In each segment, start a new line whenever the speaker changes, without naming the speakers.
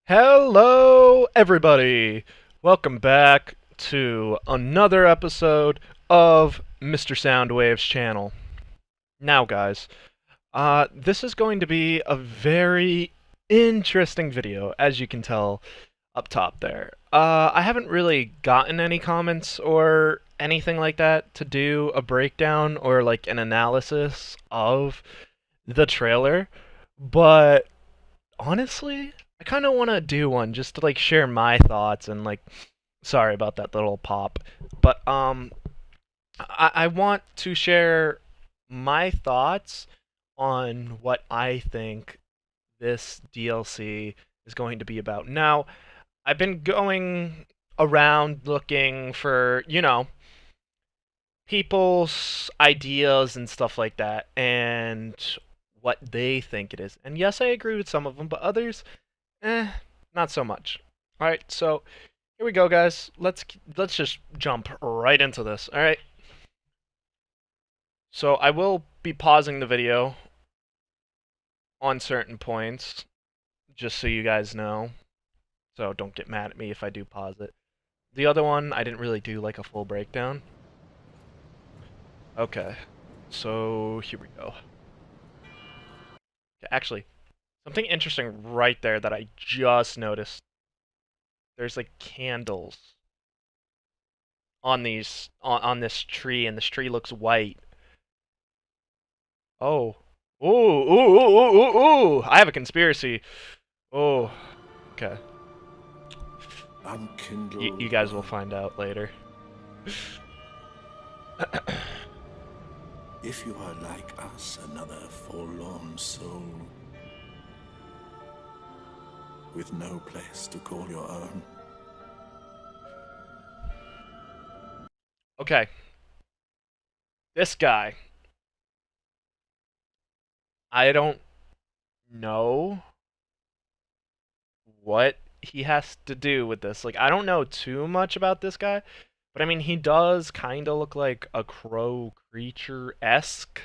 Hello, everybody! Welcome back to another episode of Mr. Soundwave's channel. Now, guys, this is going to be a very interesting video, as you can tell up top there. I haven't really gotten any comments or anything like that to do a breakdown or like an analysis of the trailer, but honestly, I kind of want to do one just to like share my thoughts and like sorry about that little pop. But I want to share my thoughts on what I think this DLC is going to be about. Now, I've been going around looking for, people's ideas and stuff like that and what they think it is. And yes, I agree with some of them, but others not so much. All right, so here we go, guys. Let's just jump right into this. All right. So I will be pausing the video on certain points, just so you guys know. So don't get mad at me if I do pause it. The other one, I didn't really do like a full breakdown. Okay, so here we go. Actually, something interesting right there that I just noticed. There's like candles on these on this tree, and this tree looks white. Oh. Ooh, ooh, ooh, ooh, ooh, ooh. I have a conspiracy. Oh. Okay. You guys will find out later.
If you are like us, another forlorn soul, with no place to call your own.
Okay. This guy. I don't know what he has to do with this. Like, I don't know too much about this guy, but I mean, he does kind of look like a crow creature-esque.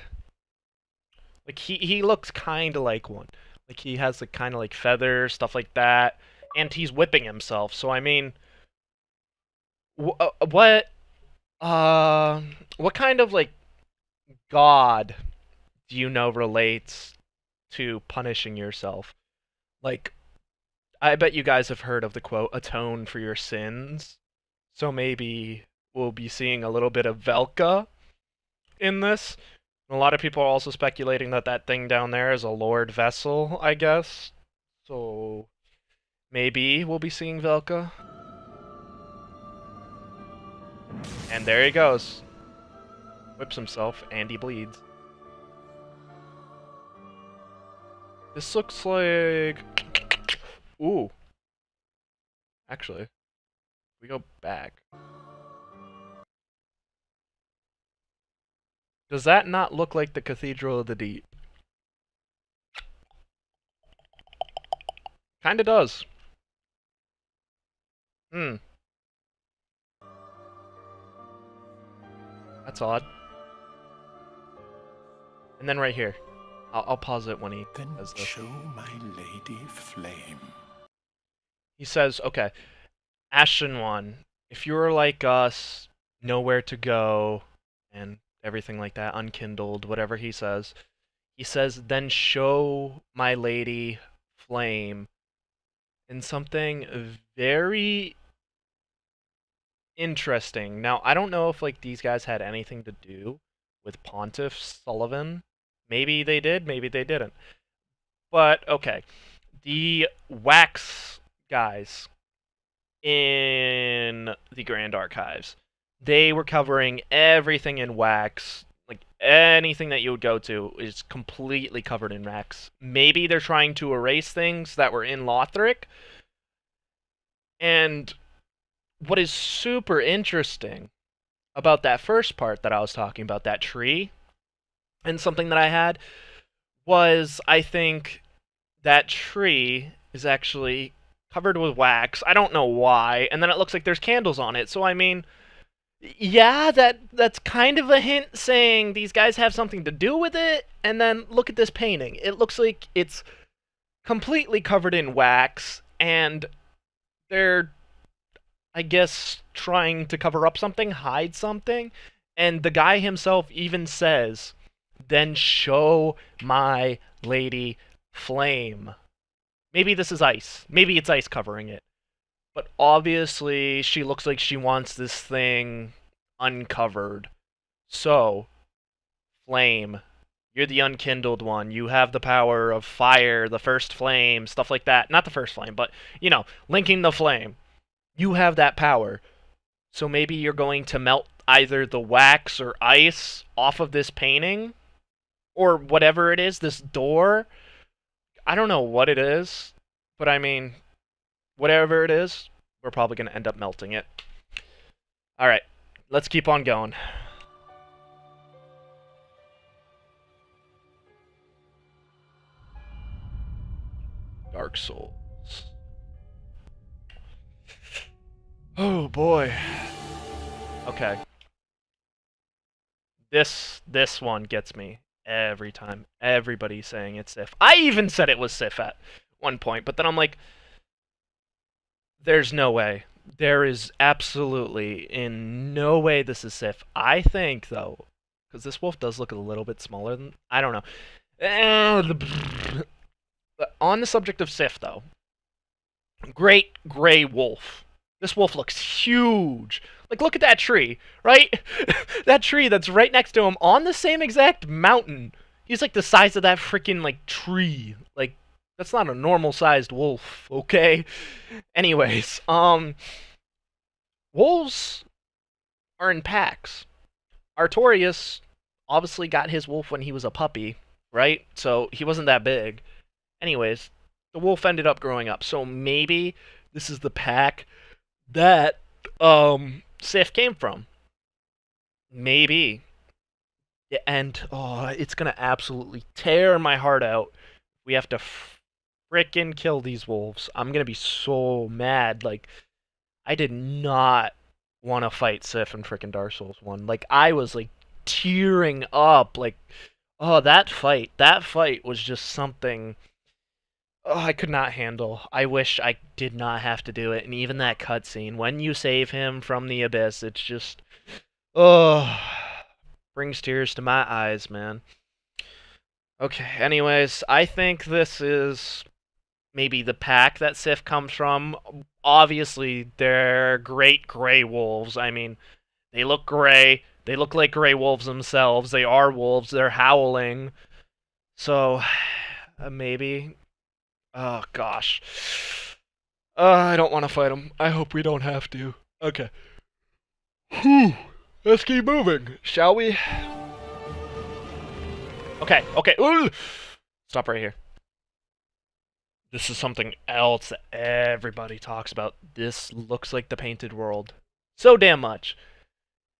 Like, he looks kind of like one. Like, he has, like, kind of like feathers, stuff like that, and he's whipping himself. So, I mean, what kind of, like, god do you know relates to punishing yourself? Like, I bet you guys have heard of the quote, atone for your sins. So maybe we'll be seeing a little bit of Velka in this. And a lot of people are also speculating that that thing down there is a Lord Vessel, I guess. So maybe we'll be seeing Velka. And there he goes. Whips himself and he bleeds. This looks like... Ooh. Actually, we go back. Does that not look like the Cathedral of the Deep? Kinda does. Hmm. That's odd. And then right here. I'll pause it when he says this.
Show my lady flame.
He says, okay, Ashen One, if you're like us, nowhere to go, and everything like that, unkindled, whatever he says, then show my lady flame in something very interesting. Now, I don't know if like these guys had anything to do with Pontiff Sulyvahn. Maybe they did, maybe they didn't. But, okay. The Wax guys in the Grand Archives, they were covering everything in wax. Like, anything that you would go to is completely covered in wax. Maybe they're trying to erase things that were in Lothric. And what is super interesting about that first part that I was talking about, that tree, and something that I had, was I think that tree is actually covered with wax. I don't know why. And then it looks like there's candles on it. So, I mean, yeah, that's kind of a hint saying these guys have something to do with it. And then look at this painting. It looks like it's completely covered in wax. and they're, I guess, trying to cover up something, hide something, and the guy himself even says, "Then show my lady flame." Maybe this is ice. Maybe it's ice covering it. But obviously, she looks like she wants this thing uncovered. So, flame, you're the unkindled one. You have the power of fire, the first flame, stuff like that. Not the first flame, but, linking the flame. You have that power. So maybe you're going to melt either the wax or ice off of this painting, or whatever it is, this door. I don't know what it is, but I mean, whatever it is, we're probably going to end up melting it. Alright, let's keep on going. Dark Souls. Oh boy. Okay. This one gets me every time. Everybody's saying it's Sif. I even said it was Sif at one point, but then I'm like, there's no way. There is absolutely in no way this is Sif. I think, though, because this wolf does look a little bit smaller than... I don't know. On the subject of Sif, though, great gray wolf. This wolf looks huge. Like, look at that tree, right? That tree that's right next to him on the same exact mountain. He's like the size of that freaking, like, tree. Like, that's not a normal-sized wolf, okay? Anyways, wolves are in packs. Artorias obviously got his wolf when he was a puppy, right? So he wasn't that big. Anyways, the wolf ended up growing up. So maybe this is the pack that Sif came from. Maybe. And it's gonna absolutely tear my heart out. We have to frickin' kill these wolves. I'm gonna be so mad. Like, I did not want to fight Sif in frickin' Dark Souls 1. Like, I was like tearing up. Like, oh, that fight was just something I could not handle. I wish I did not have to do it. And even that cutscene, when you save him from the abyss, it's just, brings tears to my eyes, man. Okay, anyways, I think this is maybe the pack that Sif comes from. Obviously, they're great gray wolves. I mean, they look gray. They look like gray wolves themselves. They are wolves. They're howling. So, maybe... Oh, gosh. I don't want to fight him. I hope we don't have to. Okay. Whew. Let's keep moving, shall we? Okay. Ooh. Stop right here. This is something else that everybody talks about. This looks like the Painted World. So damn much.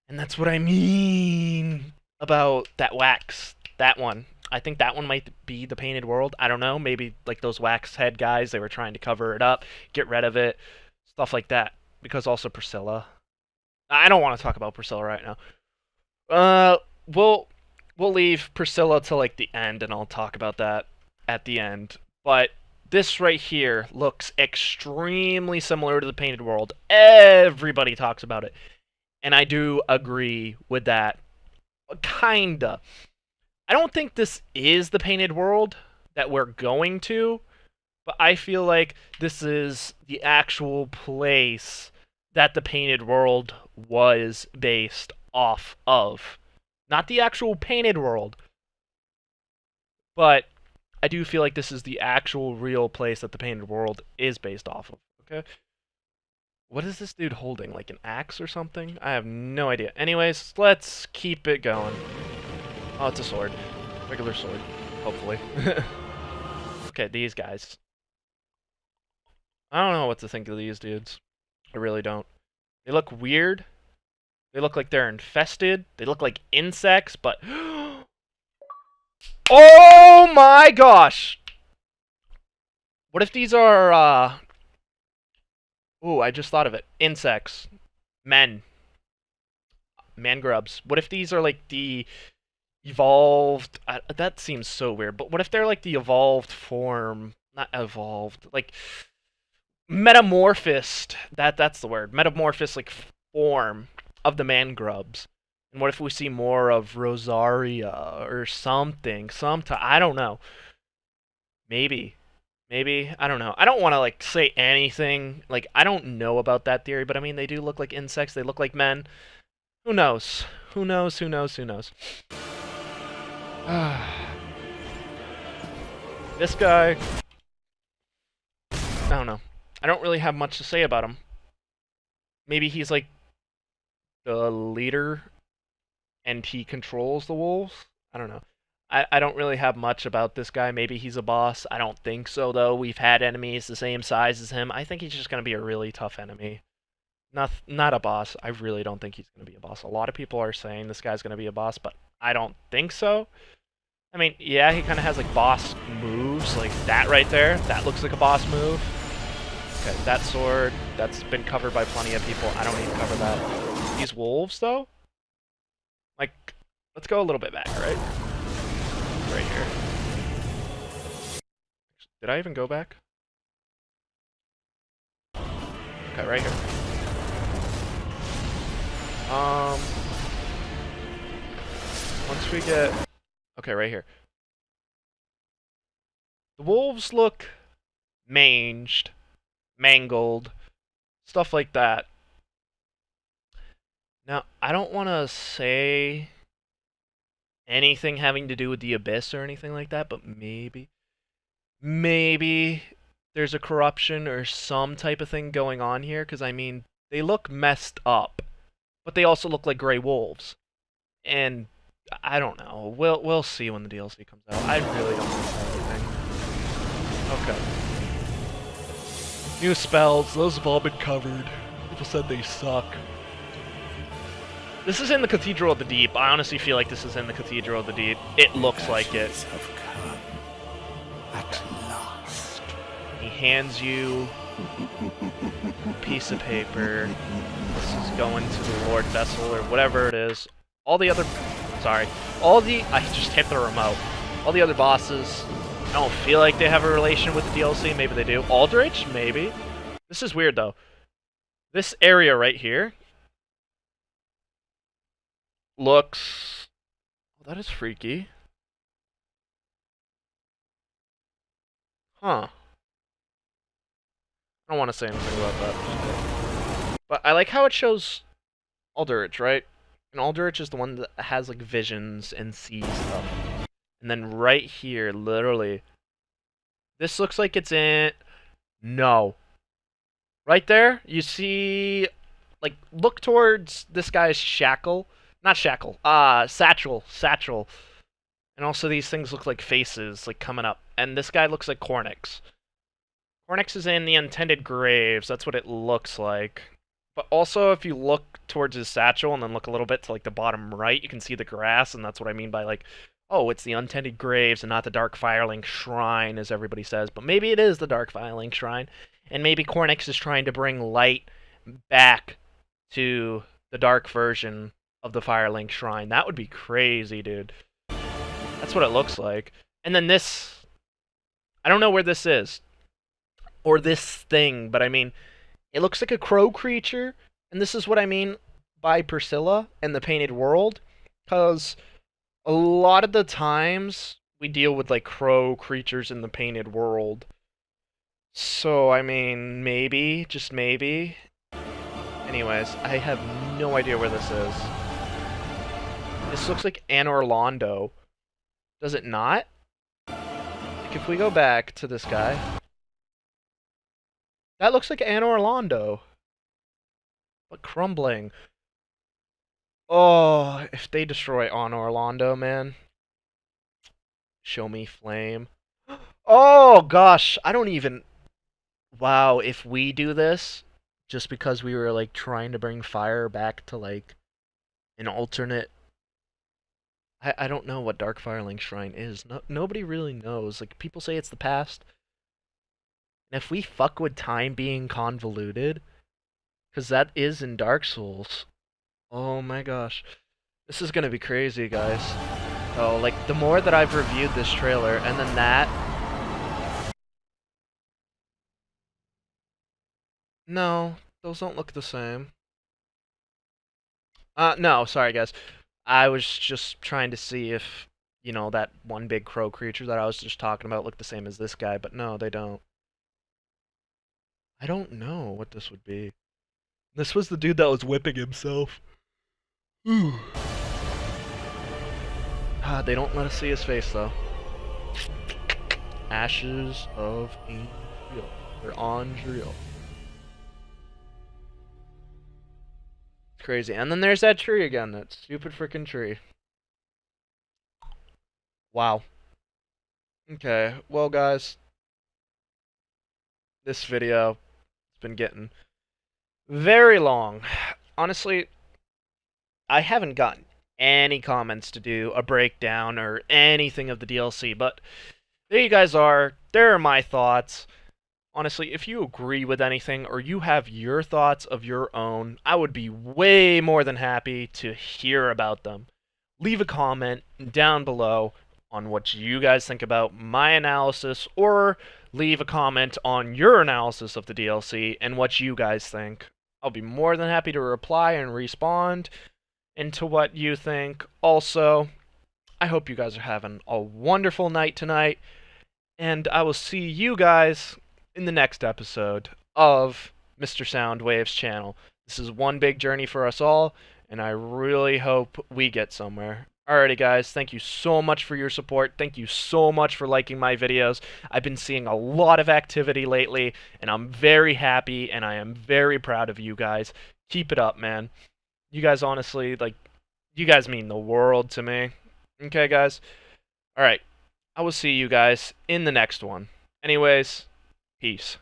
And that's what I mean about that wax. That one. I think that one might be the Painted World. I don't know. Maybe like those wax head guys, they were trying to cover it up, get rid of it, stuff like that. Because also Priscilla. I don't want to talk about Priscilla right now. We'll leave Priscilla till like the end, and I'll talk about that at the end. But this right here looks extremely similar to the Painted World. Everybody talks about it, and I do agree with that. Kinda. I don't think this is the Painted World that we're going to, but I feel like this is the actual place that the Painted World was based off of. Not the actual Painted World, but I do feel like this is the actual real place that the Painted World is based off of, okay? What is this dude holding? Like an axe or something? I have no idea. Anyways, let's keep it going. Oh, it's a sword. Regular sword, hopefully. Okay, these guys. I don't know what to think of these dudes. I really don't. They look weird. They look like they're infested. They look like insects, but... Oh my gosh! What if these are, Ooh, I just thought of it. Insects. Men. Man grubs. What if these are like the... evolved... that seems so weird, but what if they're like the evolved form... Not evolved, like... metamorphosed. That's the word. Metamorphosed like form of the man grubs. And what if we see more of Rosaria or something? I don't know. Maybe. Maybe. I don't know. I don't want to like say anything. Like I don't know about that theory, but I mean they do look like insects. They look like men. Who knows? Who knows? Who knows? Who knows? This guy, I don't know. I don't really have much to say about him. Maybe he's like the leader and he controls the wolves? I don't know. I don't really have much about this guy. Maybe he's a boss. I don't think so, though. We've had enemies the same size as him. I think he's just going to be a really tough enemy. Not a boss. I really don't think he's going to be a boss. A lot of people are saying this guy's going to be a boss, but I don't think so. I mean, yeah, he kind of has like boss moves, like that right there. That looks like a boss move. Okay, that sword, that's been covered by plenty of people. I don't need to cover that. These wolves, though? Like, let's go a little bit back, right? Right here. Did I even go back? Okay, right here. Once we get... Okay, right here. The wolves look manged, mangled, stuff like that. Now, I don't want to say anything having to do with the Abyss or anything like that, but maybe there's a corruption or some type of thing going on here, because, I mean, they look messed up, but they also look like gray wolves. And I don't know. We'll see when the DLC comes out. I really don't know anything. Okay. New spells. Those have all been covered. People said they suck. This is in the Cathedral of the Deep. I honestly feel like this is in the Cathedral of the Deep. It looks like it.
Have come at last.
He hands you a piece of paper. This is going to the Lord Vessel or whatever it is. All the other... Sorry. I just hit the remote. All the other bosses, I don't feel like they have a relation with the DLC. Maybe they do. Aldrich? Maybe. This is weird, though. This area right here looks... Oh, that is freaky. Huh. I don't want to say anything about that. But I like how it shows Aldrich, right? And Aldrich is the one that has, like, visions and sees stuff. And then right here, literally, this looks like it's in... No. Right there, you see... Like, look towards this guy's shackle. Not shackle. Satchel. Satchel. And also these things look like faces, like, coming up. And this guy looks like Cornyx. Cornyx is in the Untended Graves. That's what it looks like. But also, if you look towards his satchel and then look a little bit to, like, the bottom right, you can see the grass, and that's what I mean by, like, oh, it's the Untended Graves and not the Dark Firelink Shrine, as everybody says. But maybe it is the Dark Firelink Shrine, and maybe Cornyx is trying to bring light back to the dark version of the Firelink Shrine. That would be crazy, dude. That's what it looks like. And then this... I don't know where this is. Or this thing, but I mean... It looks like a crow creature, and this is what I mean by Priscilla and the Painted World, because a lot of the times we deal with, like, crow creatures in the Painted World. So, I mean, maybe, just maybe. Anyways, I have no idea where this is. This looks like Anor Londo. Does it not? Like, if we go back to this guy... That looks like Anor Londo. But crumbling. Oh, if they destroy Anor Londo, man. Show me flame. Oh, gosh. I don't even... Wow, if we do this, just because we were, like, trying to bring fire back to, like, an alternate... I don't know what Dark Firelink Shrine is. Nobody really knows. Like, people say it's the past. And if we fuck with time being convoluted, because that is in Dark Souls, oh my gosh. This is gonna be crazy, guys. Oh, like, the more that I've reviewed this trailer, and then that... No, those don't look the same. No, sorry guys. I was just trying to see if, that one big crow creature that I was just talking about looked the same as this guy, but no, they don't. I don't know what this would be. This was the dude that was whipping himself. Ooh. They don't let us see his face, though. Ashes of Angel. Or Angel. It's crazy. And then there's that tree again, that stupid freaking tree. Wow. Okay, well guys, this video has been getting very long. Honestly, I haven't gotten any comments to do a breakdown or anything of the DLC, but there you guys are. There are my thoughts. Honestly, if you agree with anything or you have your thoughts of your own, I would be way more than happy to hear about them. Leave a comment down below on what you guys think about my analysis, or leave a comment on your analysis of the DLC and what you guys think. I'll be more than happy to reply and respond into what you think. Also, I hope you guys are having a wonderful night tonight, and I will see you guys in the next episode of Mr. Soundwave's channel. This is one big journey for us all, and I really hope we get somewhere. Alrighty guys, thank you so much for your support. Thank you so much for liking my videos. I've been seeing a lot of activity lately, and I'm very happy, and I am very proud of you guys. Keep it up, man. You guys honestly, you guys mean the world to me. Okay, guys? Alright, I will see you guys in the next one. Anyways, peace.